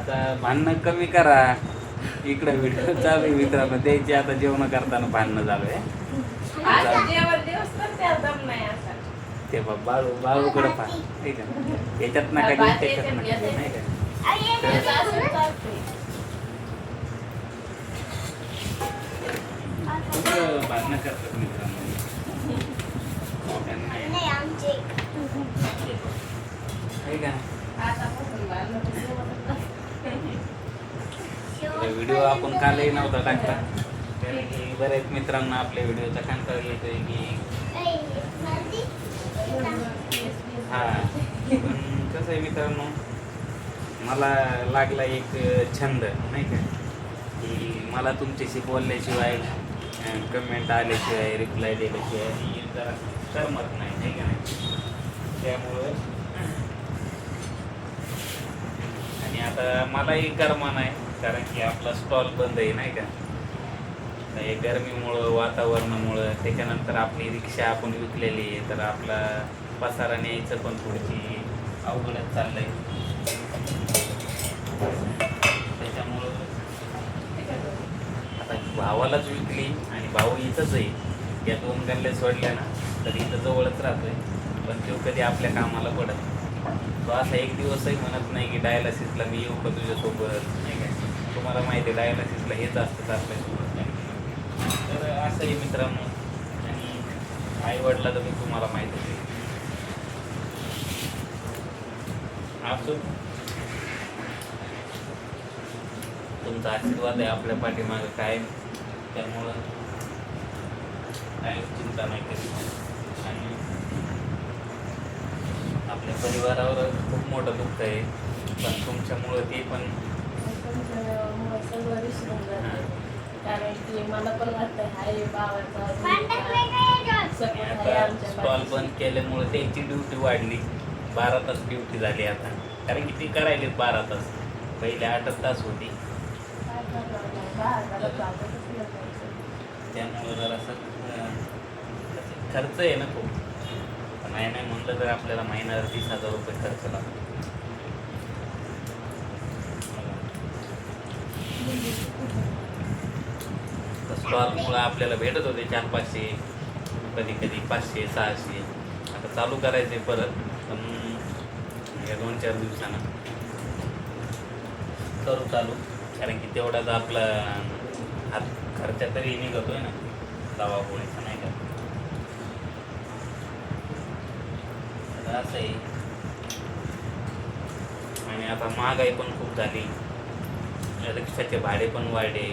आता भांडणं कमी करा. इकडे व्हिडिओ चालू आहे मित्रांनो, द्यायचे आता जेवण करताना भांडणं चालू आहे. ते बाळू बाळूकडे पहा ठीक आहे, याच्यात नका घेऊ त्याच्यात नका घेऊ नाही का. खूप भांडणं करतात मित्रांनो. व्हिडिओ आपण कालही नव्हता टाकला, कारण की बरेच मित्रांना आपल्या व्हिडिओचा कंटाळा येतोय की हा. पण कसं आहे मित्रांनो, मला लागला एक छंद नाही का, की मला तुमच्याशी बोलल्याशिवाय कमेंट आल्याशिवाय रिप्लाय दिल्याशिवाय जरा करमत नाही का नाही. त्यामुळं आणि आता मलाही कर्मा नाही, कारण की आपला स्टॉल बंद आहे नाही का. हे गरमीमुळं वातावरणामुळं, त्याच्यानंतर आपली रिक्षा आपण विकलेली आहे, तर आपला पसारा न्यायचं पण थोडीशी अवघडच चाललं आहे. त्याच्यामुळं आता भावालाच विकली आणि भाऊ इथंच आहे, या 2 गल्ल्या सोडल्या ना तर इथं जवळच राहतोय, पण तो कधी आपल्या कामाला पडत. तो असा एक दिवसही म्हणत नाही की डायलासिसला मी येऊ का तुझ्यासोबत नाही काय. तुम्हाला माहिती आहे डायलासिसला हेच असतं आपल्यासोबत नाही. तर असंही मित्रांनो, आणि आईवडिलाचं मी तुम्हाला माहिती आहे असो. तुमचा आशीर्वाद आहे आपल्या पाठीमागं काय, त्यामुळं काय चिंता नाही कधी. आणि आपल्या परिवारावर खूप मोठं दुःख आहे, पण तुमच्यामुळं ते पण सगळं विसरून जाते, कारण की मला पण वाटतं हाय बाबाचा स्टॉल बंद केल्यामुळे त्यांची ड्युटी वाढली, 12 तास ड्युटी झाली आता, कारण की ती करायली 12 तास, पहिले 8 तास होती. त्यामुळं जरासं खर्च आहे ना खूप. नाही नाही म्हणलं तर आपल्याला महिन्याला 30,000 रुपये खर्च लागतो. स्टॉलमुळं आपल्याला भेटत होते 400-500, कधी कधी 500-600. आता चालू करायचे परत, पण या 2-4 दिवसानं करू चालू, कारण की तेवढाच आपला हात खर्च तरी निघतोय ना दवा गोळीचा नाही का. असं आहे. आणि आता महागाई पण खूप झाली, रिक्षाचे भाडे पण वाढले,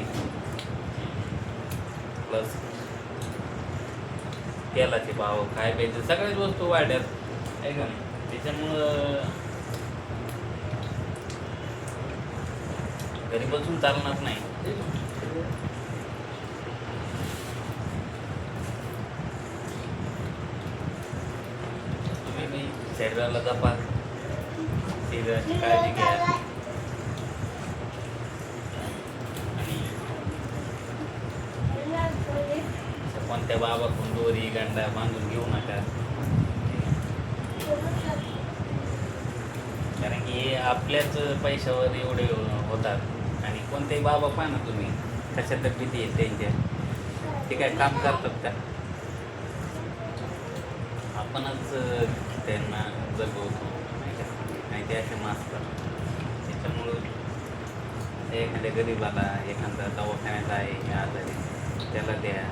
प्लस तेलाचे भाव काय पाहिजे सगळ्याच वस्तू वाढल्यात आहे का नाही. त्याच्यामुळं घरी बसून चालणार नाही. तुम्ही मी शरीराला जपा, शरीराची काळजी घ्या, कोणत्या बाबाकडून दोरी गांडा बांधून घेऊ नका, कारण की आपल्याच पैशावर एवढे होतात. आणि कोणतेही बाबा पहा ना तुम्ही, कशा तब्येती आहेत त्यांच्या, ते काय काम करतात का. आपणच त्यांना जगवतो नाही ते असे मास्तर. त्याच्यामुळं एखाद्या गरीबाला एखादा दवाखान्यात आहे आजारी, त्याला द्या.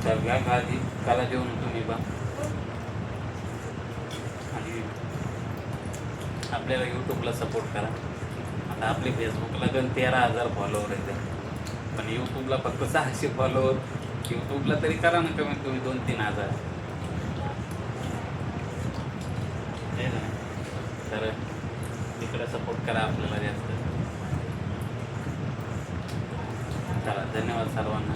तर घ्या काळजी, काला जेवण तुम्ही बा. आणि आपल्याला यूट्यूबला सपोर्ट करा. आता आपले फेसबुकला गण 13,000 फॉलोवर आहेत, पण यूट्यूबला फक्त 600 फॉलोवर. यूट्यूबला तरी करा ना कमीत कमी 2-3 हजार. तर तिकडे सपोर्ट करा आपल्याला जास्त. चला, धन्यवाद सर्वांना.